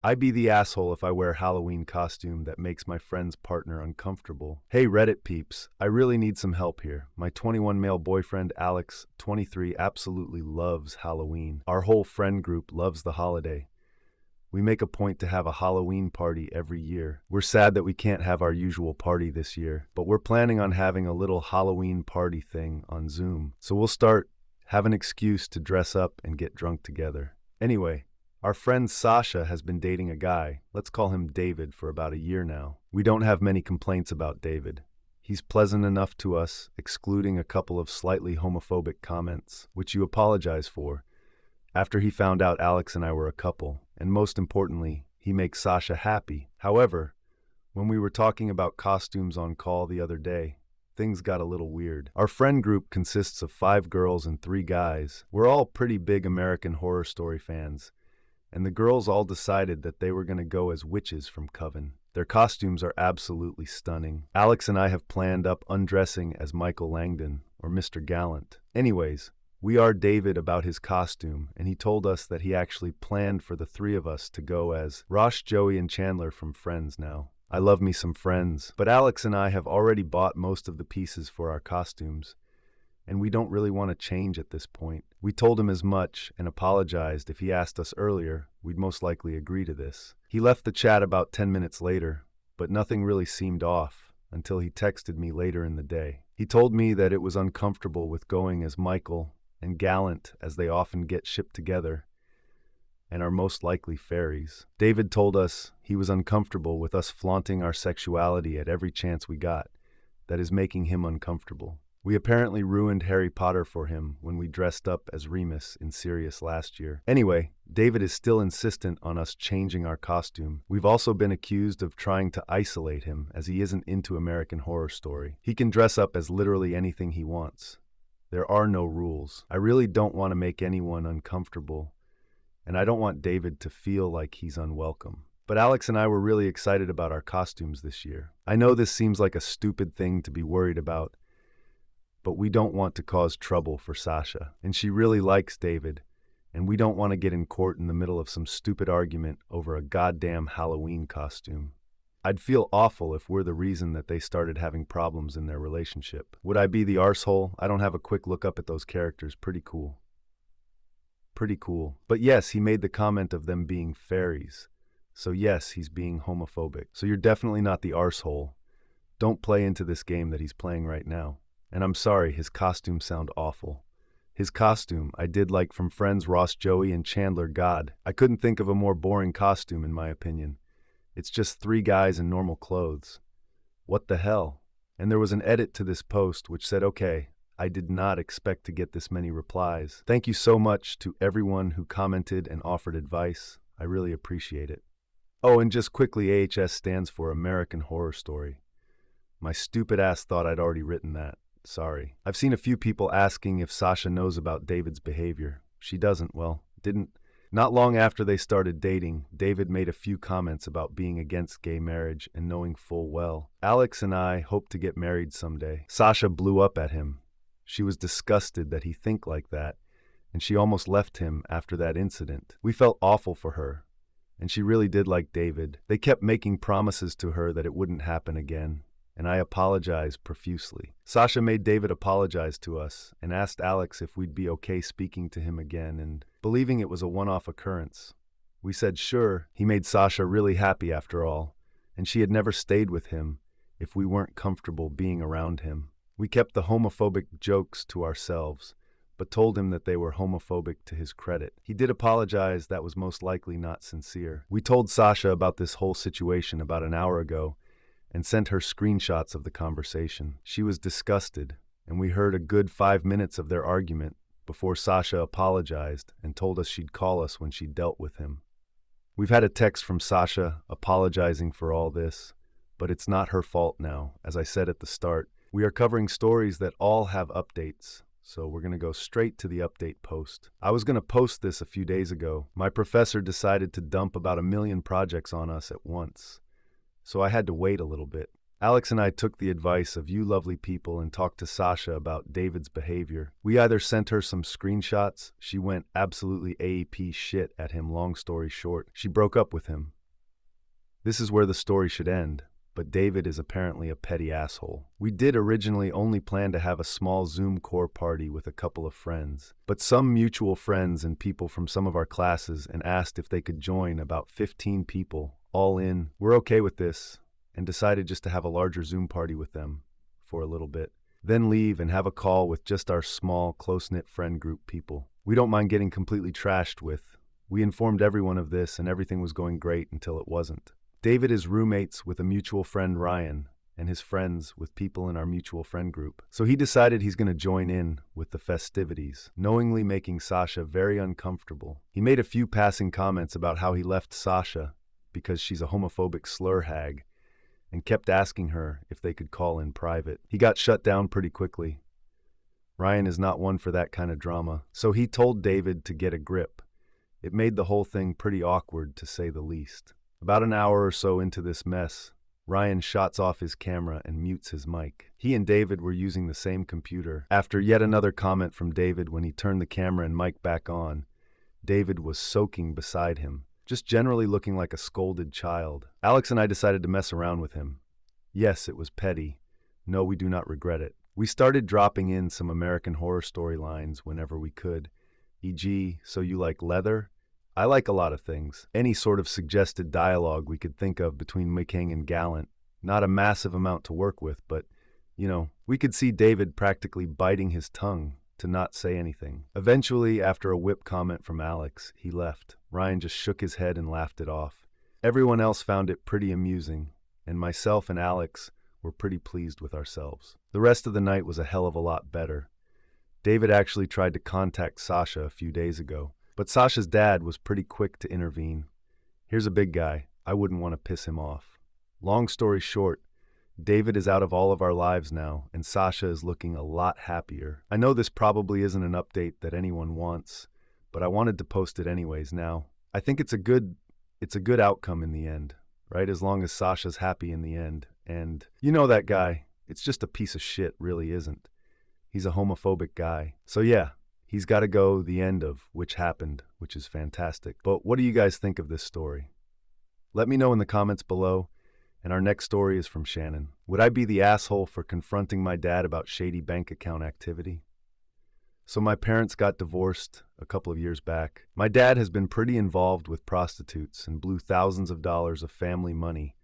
I be the asshole if I wear a Halloween costume that makes my friend's partner uncomfortable. Hey Reddit peeps, I really need some help here. My 21 male boyfriend Alex, 23, absolutely loves Halloween. Our whole friend group loves the holiday. We make a point to have a Halloween party every year. We're sad that we can't have our usual party this year, but we're planning on having a little Halloween party thing on Zoom. So we'll have an excuse to dress up and get drunk together. Anyway, our friend Sasha has been dating a guy, let's call him David, for about a year now. We don't have many complaints about David. He's pleasant enough to us, excluding a couple of slightly homophobic comments, which you apologize for, after he found out Alex and I were a couple, and most importantly, he makes Sasha happy. However, when we were talking about costumes on call the other day, things got a little weird. Our friend group consists of 5 girls and 3 guys. We're all pretty big American Horror Story fans, and the girls all decided that they were going to go as witches from Coven. Their costumes are absolutely stunning. Alex and I have planned up undressing as Michael Langdon or Mr. Gallant. Anyways, we are David about his costume, and he told us that he actually planned for the 3 of us to go as Ross, Joey, and Chandler from Friends now. I love me some Friends, but Alex and I have already bought most of the pieces for our costumes, and we don't really want to change at this point. We told him as much and apologized. If he asked us earlier, we'd most likely agree to this. He left the chat about 10 minutes later, but nothing really seemed off until he texted me later in the day. He told me that it was uncomfortable with going as Michael and Gallant, as they often get shipped together and are most likely fairies. David told us he was uncomfortable with us flaunting our sexuality at every chance we got. That is making him uncomfortable. We apparently ruined Harry Potter for him when we dressed up as Remus in Sirius last year. Anyway, David is still insistent on us changing our costume. We've also been accused of trying to isolate him, as he isn't into American Horror Story. He can dress up as literally anything he wants. There are no rules. I really don't want to make anyone uncomfortable, and I don't want David to feel like he's unwelcome. But Alex and I were really excited about our costumes this year. I know this seems like a stupid thing to be worried about, but we don't want to cause trouble for Sasha. And she really likes David, and we don't want to get in court in the middle of some stupid argument over a goddamn Halloween costume. I'd feel awful if we're the reason that they started having problems in their relationship. Would I be the arsehole? I don't have a quick look up at those characters. Pretty cool. Pretty cool. But yes, he made the comment of them being fairies. So yes, he's being homophobic. So you're definitely not the arsehole. Don't play into this game that he's playing right now. And I'm sorry, his costumes sound awful. His costume, I did like from Friends, Ross, Joey, and Chandler. God, I couldn't think of a more boring costume in my opinion. It's just 3 guys in normal clothes. What the hell? And there was an edit to this post which said, okay, I did not expect to get this many replies. Thank you so much to everyone who commented and offered advice. I really appreciate it. Oh, and just quickly, AHS stands for American Horror Story. My stupid ass thought I'd already written that. Sorry. I've seen a few people asking if Sasha knows about David's behavior. She doesn't. Well, didn't. Not long after they started dating, David made a few comments about being against gay marriage and knowing full well Alex and I hope to get married someday. Sasha blew up at him. She was disgusted that he think like that, and she almost left him after that incident. We felt awful for her, and she really did like David. They kept making promises to her that it wouldn't happen again, and I apologized profusely. Sasha made David apologize to us and asked Alex if we'd be okay speaking to him again, and believing it was a one-off occurrence. We said sure. He made Sasha really happy after all, and she had never stayed with him if we weren't comfortable being around him. We kept the homophobic jokes to ourselves, but told him that they were homophobic to his credit. He did apologize. That was most likely not sincere. We told Sasha about this whole situation about an hour ago and sent her screenshots of the conversation. She was disgusted, and we heard a good 5 minutes of their argument before Sasha apologized and told us she'd call us when she dealt with him. We've had a text from Sasha apologizing for all this, but it's not her fault now. As I said at the start, we are covering stories that all have updates, so we're going to go straight to the update post. I was going to post this a few days ago. My professor decided to dump about 1 million projects on us at once, so I had to wait a little bit. Alex and I took the advice of you lovely people and talked to Sasha about David's behavior. We either sent her some screenshots, she went absolutely AEP shit at him, long story short. She broke up with him. This is where the story should end, but David is apparently a petty asshole. We did originally only plan to have a small Zoom core party with a couple of friends, but some mutual friends and people from some of our classes and asked if they could join, about 15 people, all in. We're okay with this, and decided just to have a larger Zoom party with them for a little bit, then leave and have a call with just our small, close-knit friend group people. We don't mind getting completely trashed with. We informed everyone of this and everything was going great until it wasn't. David is roommates with a mutual friend, Ryan, and his friends with people in our mutual friend group. So he decided he's going to join in with the festivities, knowingly making Sasha very uncomfortable. He made a few passing comments about how he left Sasha because she's a homophobic slur hag, and kept asking her if they could call in private. He got shut down pretty quickly. Ryan is not one for that kind of drama, so he told David to get a grip. It made the whole thing pretty awkward, to say the least. About an hour or so into this mess, Ryan shuts off his camera and mutes his mic. He and David were using the same computer. After yet another comment from David when he turned the camera and mic back on, David was soaking beside him, just generally looking like a scolded child. Alex and I decided to mess around with him. Yes, it was petty. No, we do not regret it. We started dropping in some American Horror Story lines whenever we could, e.g., "So you like leather?" I like a lot of things. Any sort of suggested dialogue we could think of between McKing and Gallant. Not a massive amount to work with, but, we could see David practically biting his tongue to not say anything. Eventually, after a whip comment from Alex, he left. Ryan just shook his head and laughed it off. Everyone else found it pretty amusing, and myself and Alex were pretty pleased with ourselves. The rest of the night was a hell of a lot better. David actually tried to contact Sasha a few days ago, but Sasha's dad was pretty quick to intervene. Here's a big guy. I wouldn't want to piss him off. Long story short, David is out of all of our lives now, and Sasha is looking a lot happier. I know this probably isn't an update that anyone wants, but I wanted to post it anyways now. I think it's a good outcome in the end, right? As long as Sasha's happy in the end. And you know that guy. It's just a piece of shit, really isn't. He's a homophobic guy. So yeah, he's got to go, the end of which happened, which is fantastic. But what do you guys think of this story? Let me know in the comments below. And our next story is from Shannon. Would I be the asshole for confronting my dad about shady bank account activity? So my parents got divorced a couple of years back. My dad has been pretty involved with prostitutes and blew thousands of dollars of family money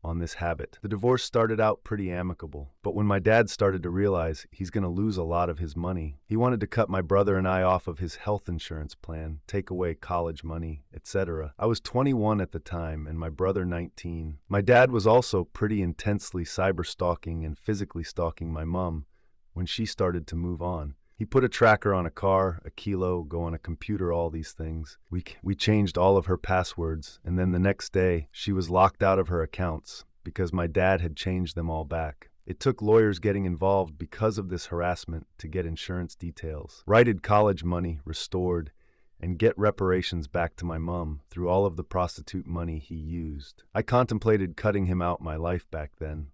on this habit. The divorce started out pretty amicable, but when my dad started to realize he's going to lose a lot of his money, he wanted to cut my brother and I off of his health insurance plan, take away college money, etc. I was 21 at the time and my brother 19. My dad was also pretty intensely cyber stalking and physically stalking my mom when she started to move on. He put a tracker on a car, a kilo, go on a computer, all these things. We changed all of her passwords, and then the next day, she was locked out of her accounts because my dad had changed them all back. It took lawyers getting involved because of this harassment to get insurance details, righted college money restored, and get reparations back to my mom through all of the prostitute money he used. I contemplated cutting him out my life back then,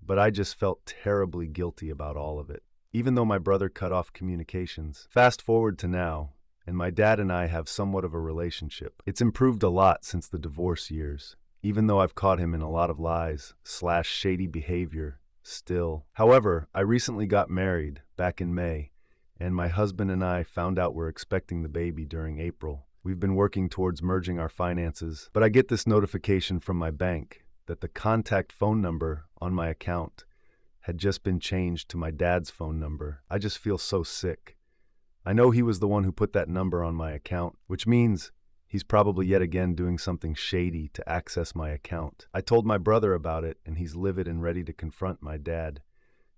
but I just felt terribly guilty about all of it. Even though my brother cut off communications. Fast forward to now, and my dad and I have somewhat of a relationship. It's improved a lot since the divorce years, even though I've caught him in a lot of lies/shady behavior still. However, I recently got married back in May, and my husband and I found out we're expecting the baby during April. We've been working towards merging our finances, but I get this notification from my bank that the contact phone number on my account had just been changed to my dad's phone number. I just feel so sick. I know he was the one who put that number on my account, which means he's probably yet again doing something shady to access my account. I told my brother about it, and he's livid and ready to confront my dad.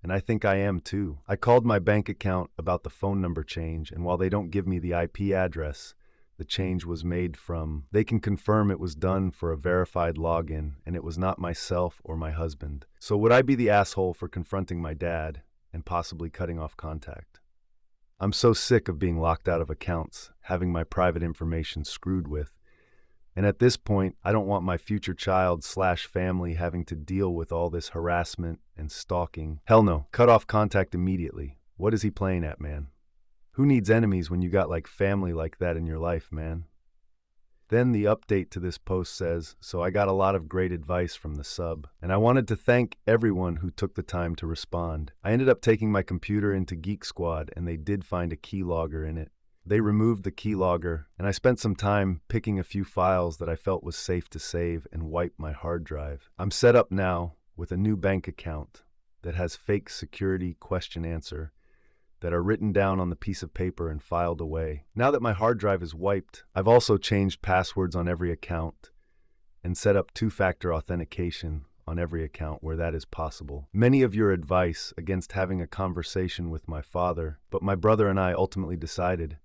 And I think I am too. I called my bank account about the phone number change, and while they don't give me the IP address the change was made from, they can confirm it was done for a verified login, and it was not myself or my husband. So would I be the asshole for confronting my dad and possibly cutting off contact? I'm so sick of being locked out of accounts, having my private information screwed with. And at this point, I don't want my future child/family having to deal with all this harassment and stalking. Hell no. Cut off contact immediately. What is he playing at, man? Who needs enemies when you got family like that in your life, man? Then the update to this post says, so I got a lot of great advice from the sub, and I wanted to thank everyone who took the time to respond. I ended up taking my computer into Geek Squad, and they did find a keylogger in it. They removed the keylogger, and I spent some time picking a few files that I felt was safe to save and wipe my hard drive. I'm set up now with a new bank account that has fake security question answer that are written down on the piece of paper and filed away. Now that my hard drive is wiped, I've also changed passwords on every account and set up two-factor authentication on every account where that is possible. Many of your advice against having a conversation with my father, but my brother and I ultimately decided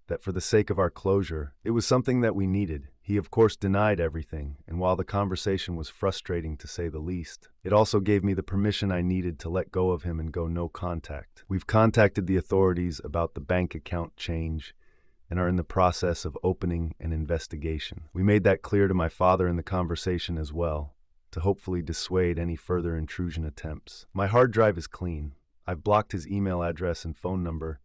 that for the sake of our closure, it was something that we needed. He of course denied everything, and while the conversation was frustrating to say the least, it also gave me the permission I needed to let go of him and go no contact. We've contacted the authorities about the bank account change and are in the process of opening an investigation. We made that clear to my father in the conversation as well, to hopefully dissuade any further intrusion attempts. My hard drive is clean. I've blocked his email address and phone number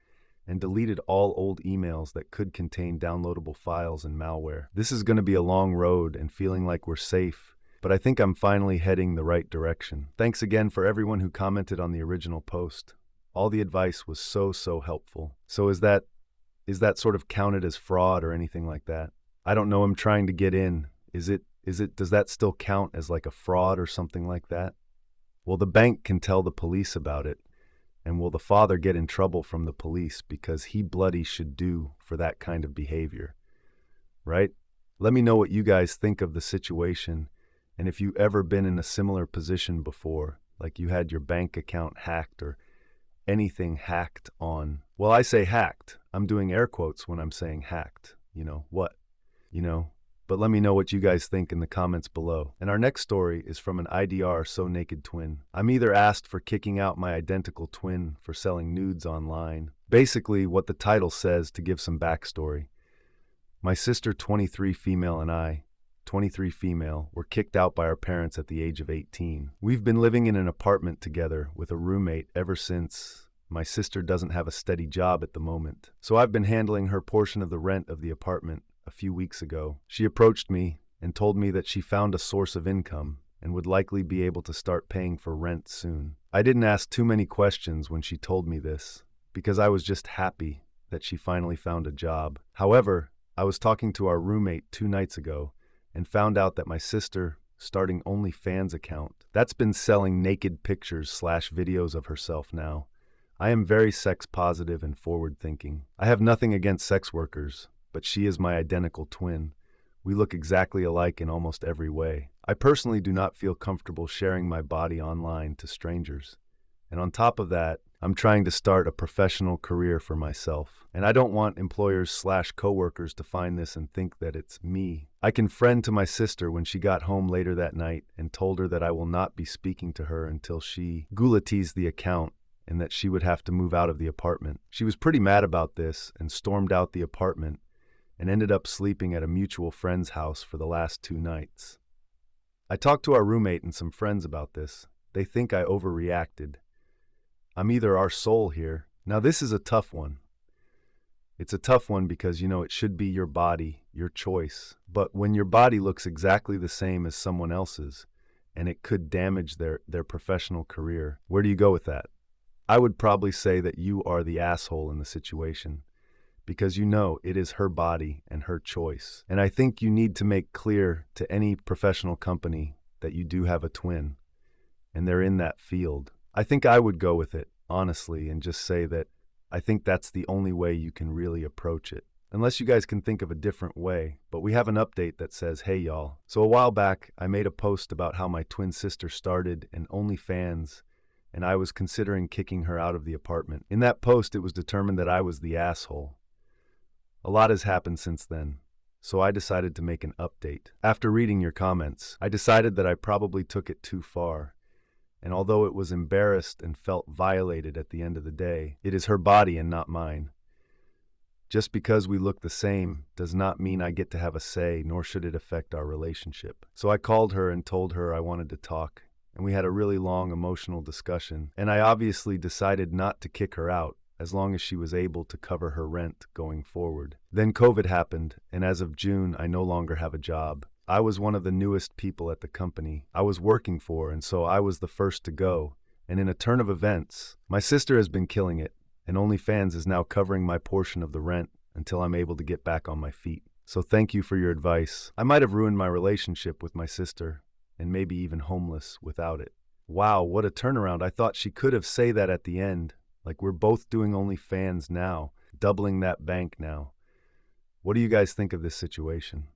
and deleted all old emails that could contain downloadable files and malware. This is going to be a long road and feeling like we're safe, but I think I'm finally heading the right direction. Thanks again for everyone who commented on the original post. All the advice was so helpful. So is that sort of counted as fraud or anything like that? I don't know, I'm trying to get in. Does that still count as like a fraud or something like that? Well, the bank can tell the police about it. And will the father get in trouble from the police because he bloody should do for that kind of behavior, right? Let me know what you guys think of the situation, and if you've ever been in a similar position before, like you had your bank account hacked or anything hacked on. Well, I say hacked. I'm doing air quotes when I'm saying hacked. You know, what? You know? But let me know what you guys think in the comments below. And our next story is from an IDR So Naked twin. I'm either asked for kicking out my identical twin for selling nudes online. Basically what the title says to give some backstory. My sister, 23 female, and I, 23 female, were kicked out by our parents at the age of 18. We've been living in an apartment together with a roommate ever since. My sister doesn't have a steady job at the moment, so I've been handling her portion of the rent of the apartment. A few weeks ago, she approached me and told me that she found a source of income and would likely be able to start paying for rent soon. I didn't ask too many questions when she told me this, because I was just happy that she finally found a job. However, I was talking to our roommate 2 nights ago and found out that my sister, starting OnlyFans account, that's been selling naked pictures / videos of herself now. I am very sex positive and forward thinking. I have nothing against sex workers, but she is my identical twin. We look exactly alike in almost every way. I personally do not feel comfortable sharing my body online to strangers. And on top of that, I'm trying to start a professional career for myself. And I don't want employers / coworkers to find this and think that it's me. I confronted to my sister when she got home later that night and told her that I will not be speaking to her until she gulatees the account and that she would have to move out of the apartment. She was pretty mad about this and stormed out the apartment and ended up sleeping at a mutual friend's house for the last 2 nights. I talked to our roommate and some friends about this. They think I overreacted. I'm either our soul here. Now this is a tough one. It's a tough one because, you know, it should be your body, your choice. But when your body looks exactly the same as someone else's, and it could damage their professional career, where do you go with that? I would probably say that you are the asshole in the situation, because you know it is her body and her choice. And I think you need to make clear to any professional company that you do have a twin, and they're in that field. I think I would go with it, honestly, and just say that I think that's the only way you can really approach it. Unless you guys can think of a different way, but we have an update that says, hey y'all. So a while back, I made a post about how my twin sister started an OnlyFans, and I was considering kicking her out of the apartment. In that post, it was determined that I was the asshole. A lot has happened since then, so I decided to make an update. After reading your comments, I decided that I probably took it too far, and although it was embarrassed and felt violated at the end of the day, it is her body and not mine. Just because we look the same does not mean I get to have a say, nor should it affect our relationship. So I called her and told her I wanted to talk, and we had a really long emotional discussion, and I obviously decided not to kick her out, as long as she was able to cover her rent going forward. Then COVID happened, and as of June, I no longer have a job. I was one of the newest people at the company I was working for, and so I was the first to go. And in a turn of events, my sister has been killing it, and OnlyFans is now covering my portion of the rent until I'm able to get back on my feet. So thank you for your advice. I might have ruined my relationship with my sister, and maybe even homeless without it. Wow, what a turnaround. I thought she could have said that at the end. Like, we're both doing OnlyFans now, doubling that bank now. What do you guys think of this situation?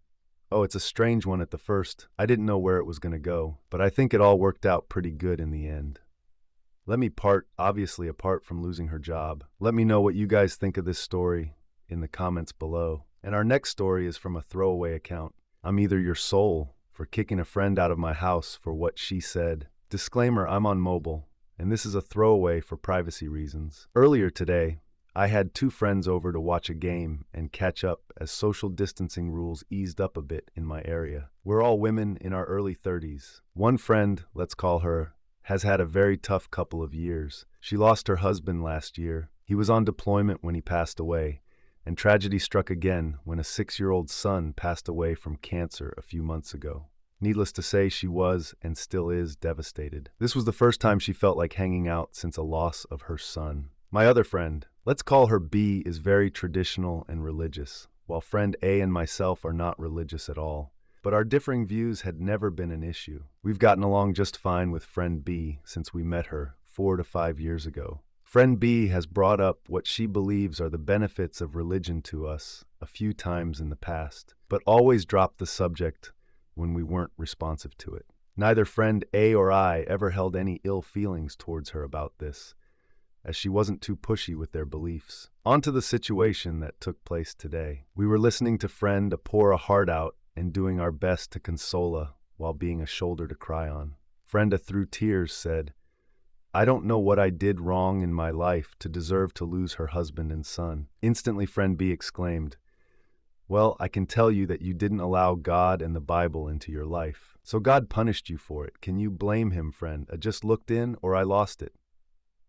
Oh, it's a strange one at the first. I didn't know where it was going to go, but I think it all worked out pretty good in the end. Obviously apart from losing her job. Let me know what you guys think of this story in the comments below. And our next story is from a throwaway account. I'm either your soul for kicking a friend out of my house for what she said. Disclaimer, I'm on mobile, and this is a throwaway for privacy reasons. Earlier today, I had 2 friends over to watch a game and catch up as social distancing rules eased up a bit in my area. We're all women in our early 30s. One friend, let's call her, has had a very tough couple of years. She lost her husband last year. He was on deployment when he passed away, and tragedy struck again when a 6-year-old son passed away from cancer a few months ago. Needless to say, she was and still is devastated. This was the first time she felt like hanging out since a loss of her son. My other friend, let's call her B, is very traditional and religious, while friend A and myself are not religious at all. But our differing views had never been an issue. We've gotten along just fine with friend B since we met her 4 to 5 years ago. Friend B has brought up what she believes are the benefits of religion to us a few times in the past, but always dropped the subject when we weren't responsive to it. Neither friend A or I ever held any ill feelings towards her about this, as she wasn't too pushy with their beliefs. On to the situation that took place today. We were listening to friend A pour a heart out and doing our best to console her while being a shoulder to cry on. Friend A, through tears, said, "I don't know what I did wrong in my life to deserve to lose her husband and son." Instantly, friend B exclaimed, "Well, I can tell you that you didn't allow God and the Bible into your life. So God punished you for it. Can you blame him, friend? I just looked in or I lost it."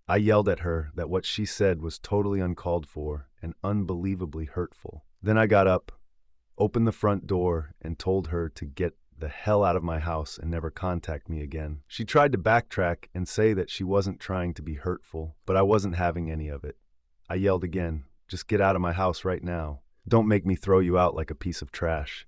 I yelled at her that what she said was totally uncalled for and unbelievably hurtful. Then I got up, opened the front door, and told her to get the hell out of my house and never contact me again. She tried to backtrack and say that she wasn't trying to be hurtful, but I wasn't having any of it. I yelled again, "Just get out of my house right now. Don't make me throw you out like a piece of trash."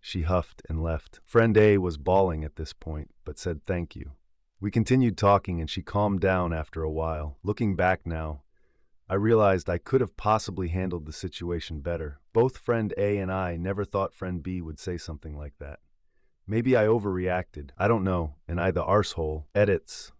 She huffed and left. Friend A was bawling at this point, but said thank you. We continued talking and she calmed down after a while. Looking back now, I realized I could have possibly handled the situation better. Both friend A and I never thought friend B would say something like that. Maybe I overreacted. I don't know. And I, the arsehole, edits.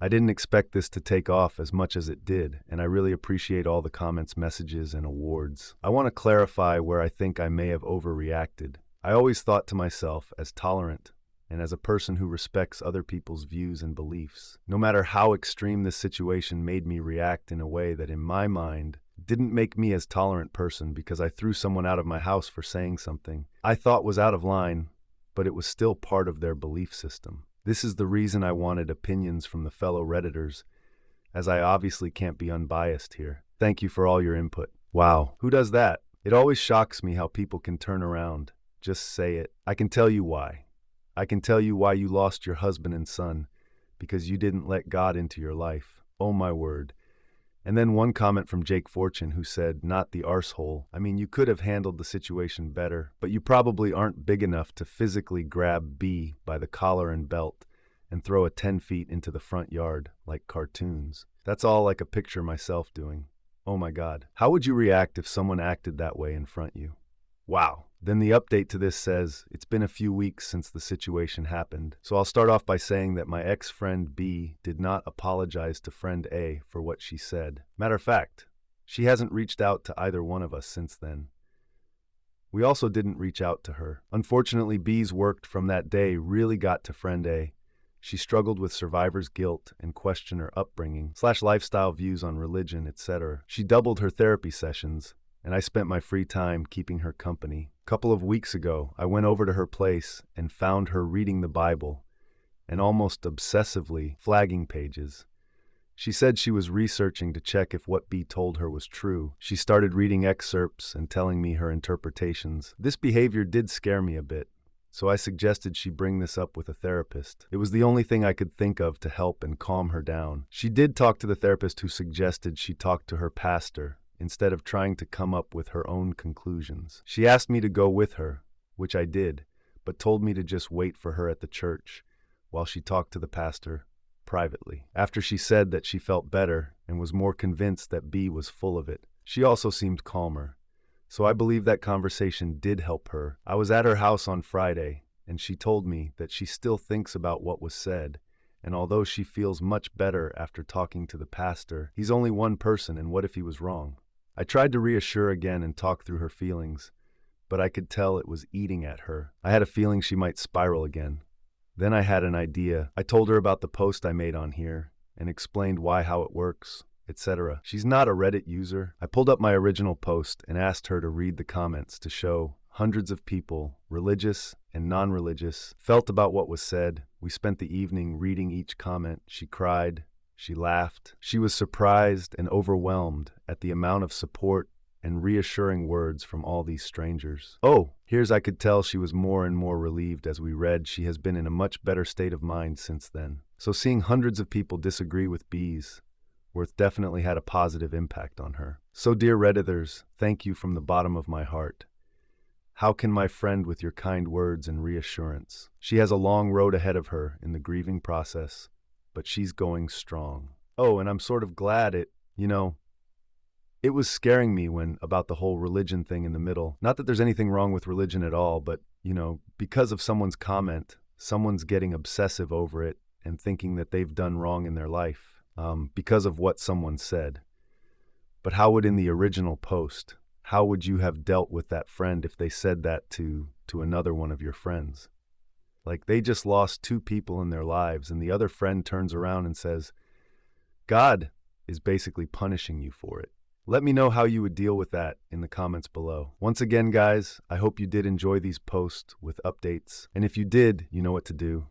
I didn't expect this to take off as much as it did, and I really appreciate all the comments, messages, and awards. I want to clarify where I think I may have overreacted. I always thought to myself, as tolerant and as a person who respects other people's views and beliefs, no matter how extreme this situation made me react in a way that in my mind didn't make me as tolerant person because I threw someone out of my house for saying something I thought was out of line, but it was still part of their belief system. This is the reason I wanted opinions from the fellow Redditors, as I obviously can't be unbiased here. Thank you for all your input. Wow, who does that? It always shocks me how people can turn around. Just say it. I can tell you why. I can tell you why you lost your husband and son, because you didn't let God into your life. Oh my word. And then one comment from Jake Fortune who said, "Not the arsehole. I mean, you could have handled the situation better, but you probably aren't big enough to physically grab B by the collar and belt and throw it 10 feet into the front yard like cartoons. That's all I could picture myself doing. Oh my God. How would you react if someone acted that way in front of you?" Wow. Then the update to this says, it's been a few weeks since the situation happened, so I'll start off by saying that my ex-friend B did not apologize to friend A for what she said. Matter of fact, she hasn't reached out to either one of us since then. We also didn't reach out to her. Unfortunately, B's work from that day really got to friend A. She struggled with survivor's guilt and questioned her upbringing, /lifestyle views on religion, etc. She doubled her therapy sessions, and I spent my free time keeping her company. A couple of weeks ago, I went over to her place and found her reading the Bible and almost obsessively flagging pages. She said she was researching to check if what B told her was true. She started reading excerpts and telling me her interpretations. This behavior did scare me a bit, so I suggested she bring this up with a therapist. It was the only thing I could think of to help and calm her down. She did talk to the therapist, who suggested she talk to her pastor instead of trying to come up with her own conclusions. She asked me to go with her, which I did, but told me to just wait for her at the church while she talked to the pastor privately. After she said that she felt better and was more convinced that B was full of it, she also seemed calmer. So I believe that conversation did help her. I was at her house on Friday, and she told me that she still thinks about what was said, and although she feels much better after talking to the pastor, he's only one person, and what if he was wrong? I tried to reassure again and talk through her feelings, but I could tell it was eating at her. I had a feeling she might spiral again. Then I had an idea. I told her about the post I made on here and explained why, how it works, etc. She's not a Reddit user. I pulled up my original post and asked her to read the comments to show hundreds of people, religious and non-religious, felt about what was said. We spent the evening reading each comment. She cried, she laughed. She was surprised and overwhelmed at the amount of support and reassuring words from all these strangers. Oh, here's I could tell she was more and more relieved as we read. She has been in a much better state of mind since then. So seeing hundreds of people disagree with B's Worth definitely had a positive impact on her. So dear Redditors, thank you from the bottom of my heart. How can my friend with your kind words and reassurance? She has a long road ahead of her in the grieving process, but she's going strong. Oh, and I'm sort of glad it was scaring me about the whole religion thing in the middle. Not that there's anything wrong with religion at all, but, because of someone's comment, someone's getting obsessive over it and thinking that they've done wrong in their life because of what someone said. But how would in the original post, how would you have dealt with that friend if they said that to another one of your friends? Like, they just lost two people in their lives, and the other friend turns around and says, God is basically punishing you for it. Let me know how you would deal with that in the comments below. Once again, guys, I hope you did enjoy these posts with updates. And if you did, you know what to do.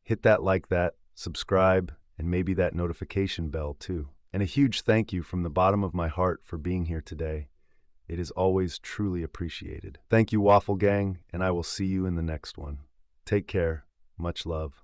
Hit that, subscribe, and maybe that notification bell too. And a huge thank you from the bottom of my heart for being here today. It is always truly appreciated. Thank you, Waffle Gang, and I will see you in the next one. Take care. Much love.